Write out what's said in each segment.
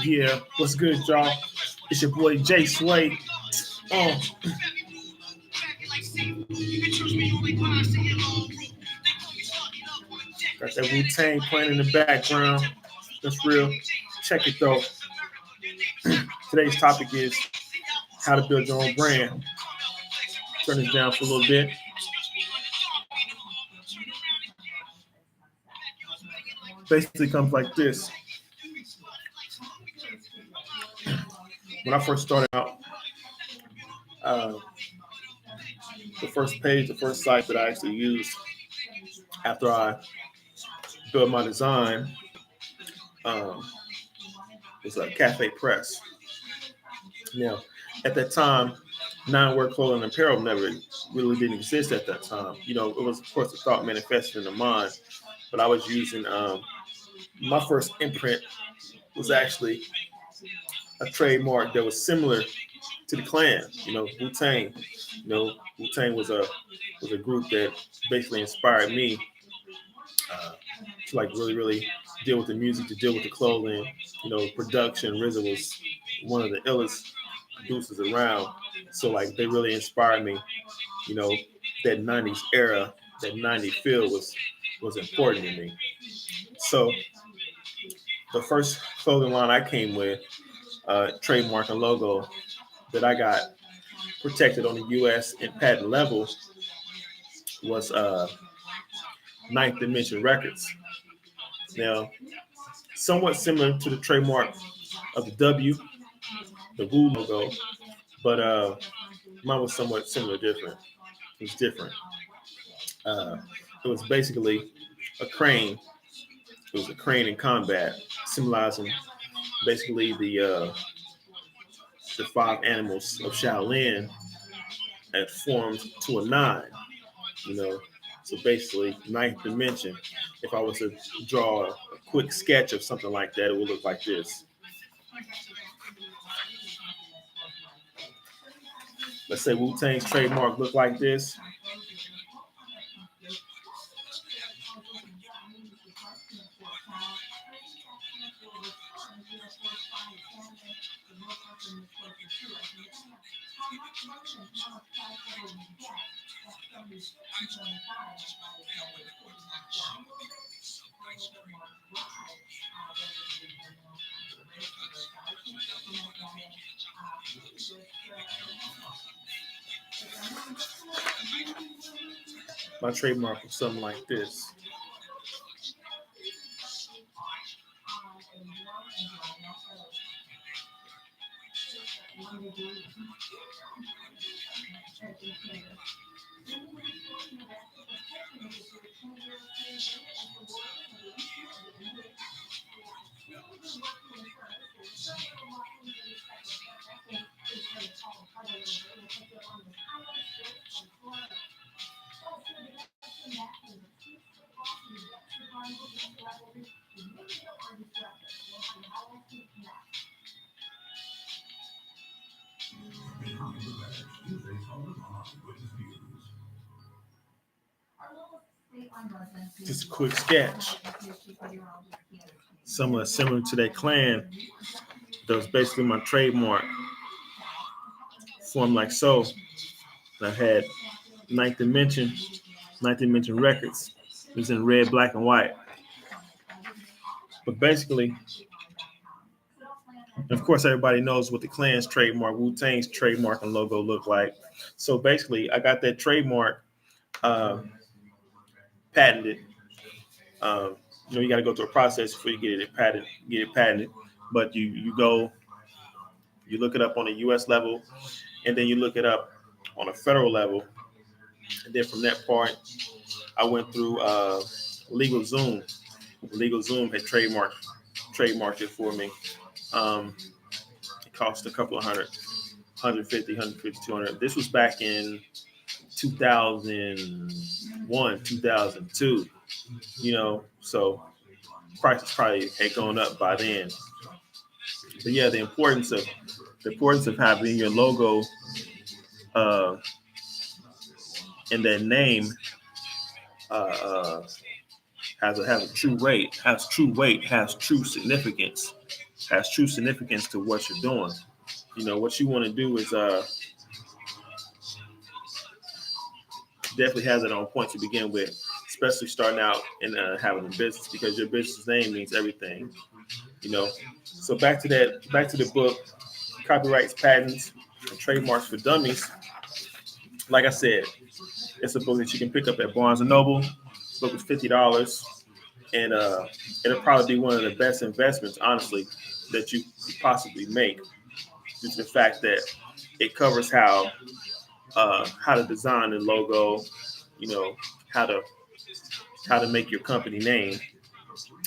Yeah, what's good, y'all? It's your boy Jay Sway. Oh, got that Wu-Tang playing in the background. That's real. Check it though. Today's topic is how to build your own brand. Turn this down for a little bit. Basically comes like this. When I first started out, uh, the first page, the first site that I actually used after I built my design um, was a Cafe Press. Now, at that time, non-wear clothing and apparel never really didn't exist at that time. You know, it was of course a thought manifested in the mind, but I was using my first imprint was actually a trademark that was similar to the Klan. You know, Wu-Tang. You know, Wu-Tang was a group that basically inspired me to like really deal with the music, to deal with the clothing. You know, production. RZA was one of the illest producers around. So like they really inspired me. You know, that '90s era, that '90s feel was important to me. So the first clothing line I came with, trademark and logo that I got protected on the U.S. and patent level was Ninth Dimension Records. Now, somewhat similar to the trademark of the W, the Wu logo, but mine was somewhat similar, different. It was different. Uh, it was basically a crane. It was a crane in combat, symbolizing basically the five animals of Shaolin that formed to a nine. You know, so basically ninth dimension. If I was to draw a quick sketch of something like that, it would look like this. Let's say Wu-Tang's trademark look like this. My trademark was something like this. Just a quick sketch. Somewhat similar to that clan. That was basically my trademark. Formed like so. And I had Ninth Dimension, Ninth Dimension Records. It was in red, black, and white. But basically, and of course, everybody knows what the Klan's trademark, Wu-Tang's trademark and logo look like. So basically, I got that trademark uh, patented. You know, you got to go through a process before you get it patented. But you go, you look it up on a U.S. level, and then you look it up on a federal level, and then from that point, I went through LegalZoom. LegalZoom had trademarked it for me. Um, it cost a couple of hundred, 150, 200. This was back in 2001, 2002. You know, so prices probably had gone up by then. But yeah, the importance of having your logo uh, and that name has a true weight, has true significance, to what you're doing. What you want to do is definitely has it on point to begin with, especially starting out and having a business, because your business name means everything. So back to the book, Copyrights, Patents, and Trademarks for Dummies. Like I said, it's a book that you can pick up at Barnes and Noble. The book is $50, and it'll probably be one of the best investments, honestly, that you could possibly make. Due to the fact that it covers how to design a logo, how to make your company name,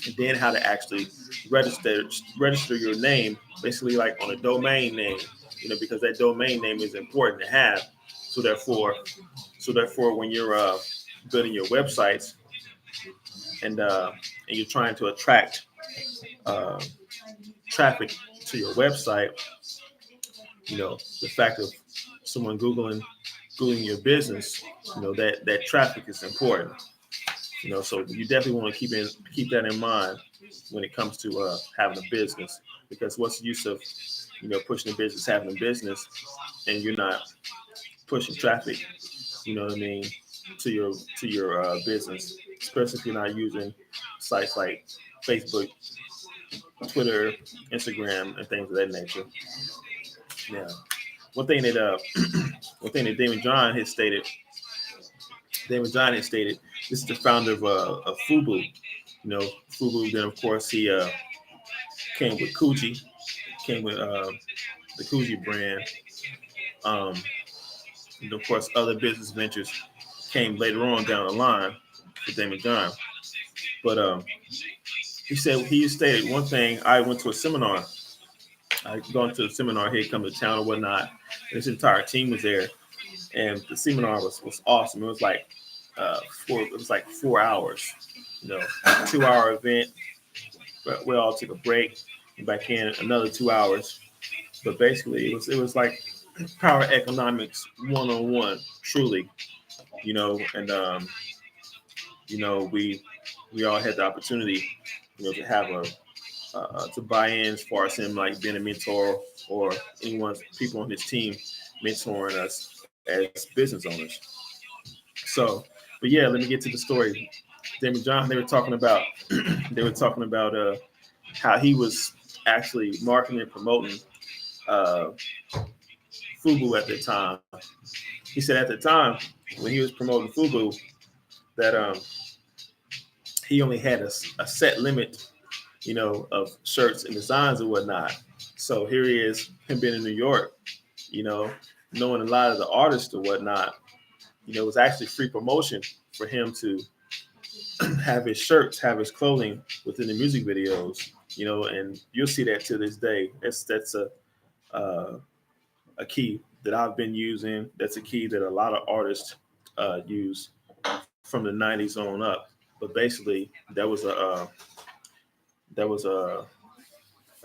and then how to actually register your name, basically like on a domain name, because that domain name is important to have. So therefore, when you're building your websites and you're trying to attract uh, traffic to your website, the fact of someone googling your business, that traffic is important. So you definitely want to keep that in mind when it comes to having a business, because what's the use of pushing a business, having a business, and you're not pushing traffic, what I mean, to your business, especially if you're not using sites like Facebook, Twitter, Instagram, and things of that nature. Yeah. One thing that Daymond John has stated. This is the founder of Fubu. Fubu. Then of course he came with Coogee, came with the Coogee brand. Um, and of course, other business ventures came later on down the line for Daymond John. But he stated one thing. I went to a seminar. I gone to a seminar. He had come to town or whatnot. And his entire team was there, and the seminar was awesome. It was like 4 hours. 2-hour event. But we all took a break, and back in another 2 hours. But basically, it was like power economics 101, truly. And we all had the opportunity, to have to buy in as far as him like being a mentor, or people on his team mentoring us as business owners. So, but yeah, let me get to the story. Daymond John, they were talking about how he was actually marketing and promoting uh, Fubu at the time. He said at the time when he was promoting Fubu that he only had a set limit, of shirts and designs and whatnot. So here he is, him being in New York, knowing a lot of the artists and whatnot. It was actually free promotion for him to have his shirts, have his clothing within the music videos. And you'll see that to this day. That's a key that I've been using. That's a key that a lot of artists use from the '90s on up. But basically, that was a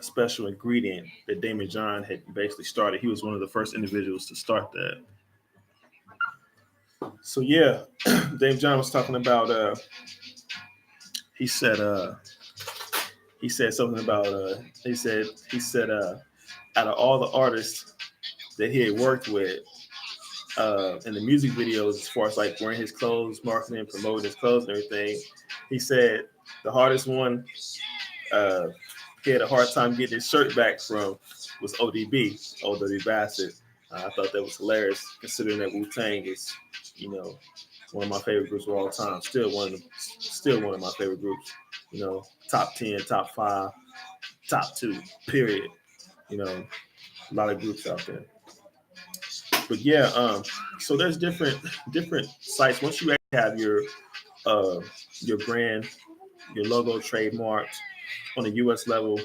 special ingredient that Daymond John had basically started. He was one of the first individuals to start that. So yeah, Daymond John was talking about. He said something about. He said out of all the artists that he had worked with in the music videos, as far as like wearing his clothes, marketing, promoting his clothes and everything, he said the hardest one he had a hard time getting his shirt back from was ODB, OW Bassett. I thought that was hilarious, considering that Wu-Tang is, one of my favorite groups of all time. Still one of my favorite groups. Top 10, top 5, top 2, period. A lot of groups out there. But yeah, so there's different sites. Once you have your brand, your logo trademarked on a U.S. level,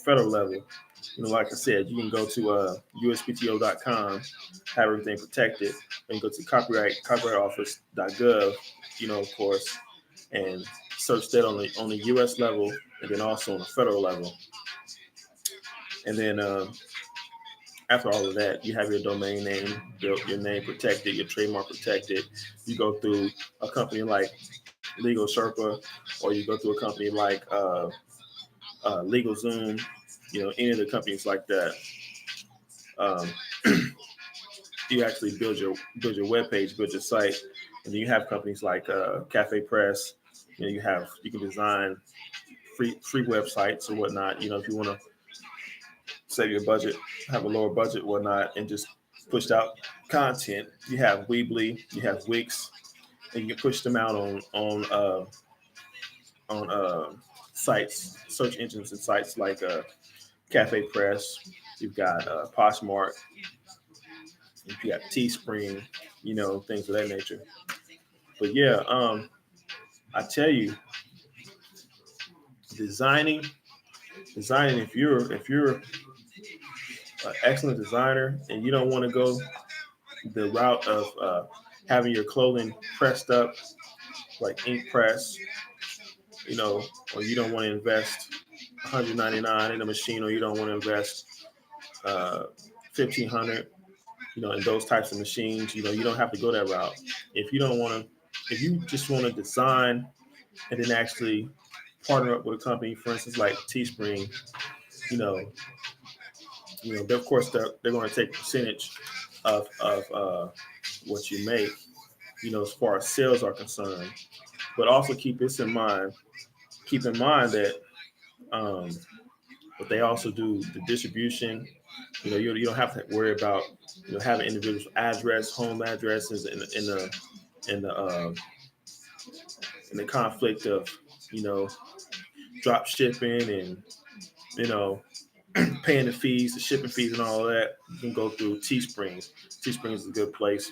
federal level, like I said, you can go to USPTO.com, have everything protected, and go to copyrightoffice.gov, of course, and search that on the U.S. level, and then also on the federal level. And then after all of that, you have your domain name built, your name protected, your trademark protected. You go through a company like Legal Sherpa, or you go through a company like LegalZoom, any of the companies like that. Um, you actually build your web page, build your site, and then you have companies like Cafe Press. You can design free websites or whatnot. If you want to save your budget, have a lower budget, whatnot, and just push out content. You have Weebly, you have Wix, and you can push them out on sites, search engines, and sites like Cafe Press. You've got Poshmark, you got Teespring, things of that nature. But yeah, I tell you, designing, if you're an excellent designer and you don't want to go the route of having your clothing pressed up like ink press, or you don't want to invest 199 in a machine, or you don't want to invest 1500, in those types of machines, you don't have to go that route. If you don't want to, if you just want to design and then actually partner up with a company, for instance, like Teespring, you know, of course they're going to take a percentage of what you make, as far as sales are concerned. But also keep this in mind. Keep in mind that um, but they also do the distribution. You don't have to worry about having individual address, home addresses, in the conflict of you know drop shipping and you know paying the fees, the shipping fees, and all of that. You can go through Teespring. Teespring is a good place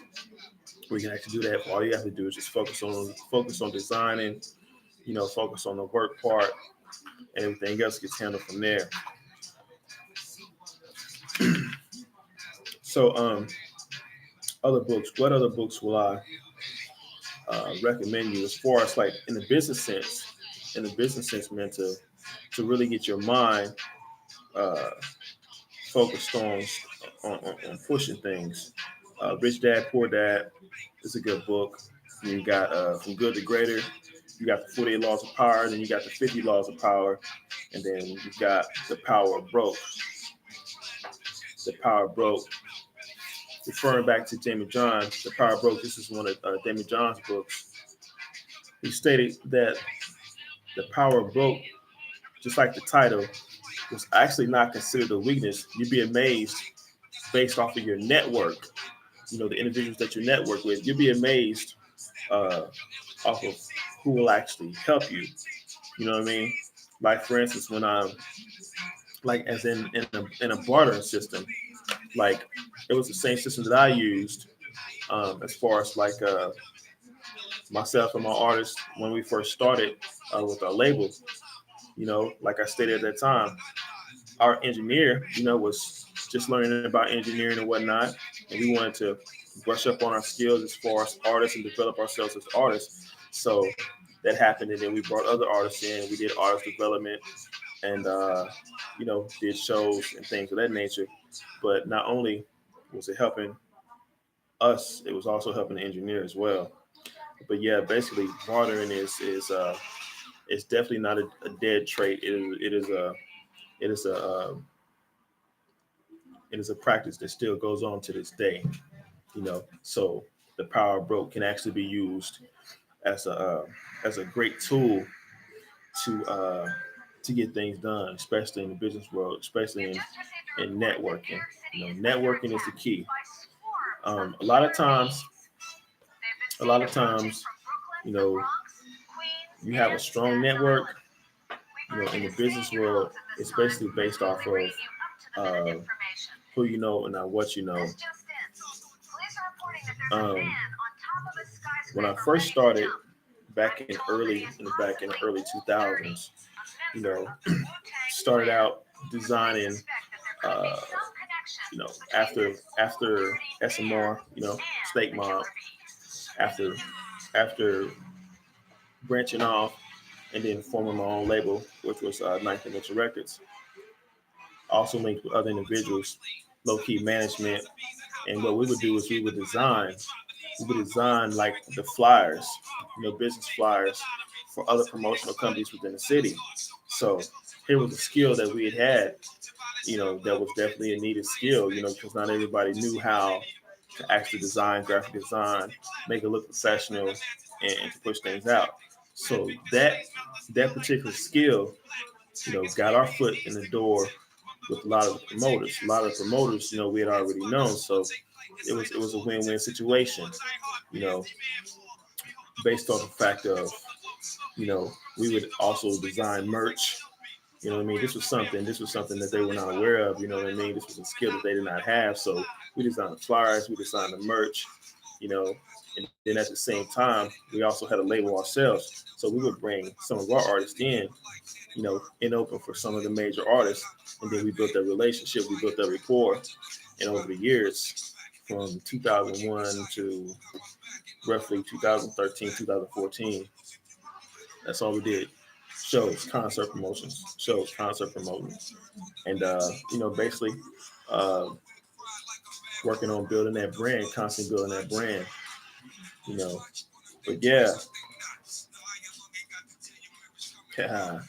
where you can actually do that. All you have to do is just focus on designing. Focus on the work part. Everything else gets handled from there. So, other books. What other books will I recommend you as far as like in the business sense? In the business sense, man, to really get your mind uh, focused on pushing things. Rich Dad Poor Dad is a good book. You got From Good to Greater. You got the 48 Laws of Power. Then you got the 50 Laws of Power, and then you've got the Power of Broke. The Power of Broke. Referring back to Jamie John, The Power of Broke. This is one of Jamie John's books. He stated that the power of broke, just like the title, was actually not considered a weakness. You'd be amazed based off of your network, the individuals that you network with. You'd be amazed uh, off of who will actually help you. You know what I mean? Like for instance, when I'm like as in a bartering system, like it was the same system that I used as far as like myself and my artists when we first started with our label. Like I stated at that time, our engineer, was just learning about engineering and whatnot, and we wanted to brush up on our skills as far as artists and develop ourselves as artists. So that happened, and then we brought other artists in. We did artist development, and did shows and things of that nature. But not only was it helping us, it was also helping the engineer as well. But yeah, basically, bartering is it's definitely not a dead trait. It is a it is a practice that still goes on to this day. So the power of broke can actually be used as a great tool to uh, to get things done, especially in the business world, especially in networking. Networking is the key. Um, a lot of times, a lot of times, you know, you have a strong network. In the business world, it's basically based off of uh, who you know and not what you know. Um, when I first started back in the early 2000s, you know, started out designing, uh, after SMR, Snake Mob, after after branching off and then forming my own label, which was Ninth Dimension Records. Also linked with other individuals. low key management. And what we would do is we would design like the flyers, business flyers for other promotional companies within the city. So here was a skill that we had, that was definitely a needed skill, because not everybody knew how to actually design, graphic design, make it look professional, and to push things out. So that particular skill, got our foot in the door with a lot of the promoters. A lot of the promoters, we had already known, so it was a win-win situation, you know, based on the fact of, we would also design merch. You know what I mean? This was something that they were not aware of. You know what I mean? This was a skill that they did not have. So we designed the flyers, we designed the merch, you know, and then at the same time, we also had a label ourselves. So we would bring some of our artists in open for some of the major artists. And then we built that relationship, we built that rapport. And over the years, from 2001 to roughly 2013, 2014, that's all we did. Shows, concert promotions. And, basically uh, working on building that brand, constantly building that brand, you know. But yeah, yeah,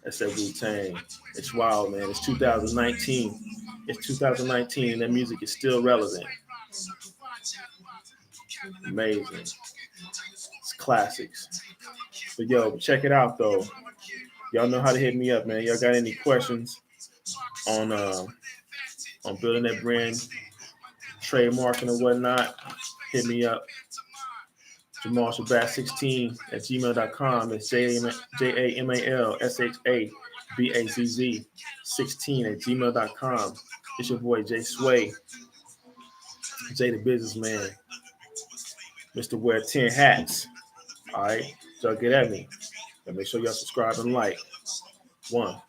that's that Wu Tang. It's wild, man. It's 2019. It's 2019, and that music is still relevant. Amazing. It's classics. But yo, check it out though. Y'all know how to hit me up, man. Y'all got any questions on building that brand, trademarking or whatnot? Hit me up. Jamal Shabazz 16 at gmail.com. It's JamalShabazz 16 at gmail.com. It's your boy Jay Sway, Jay the businessman, Mr. Wear 10 Hats. All right, y'all get at me. And make sure y'all subscribe and like. One.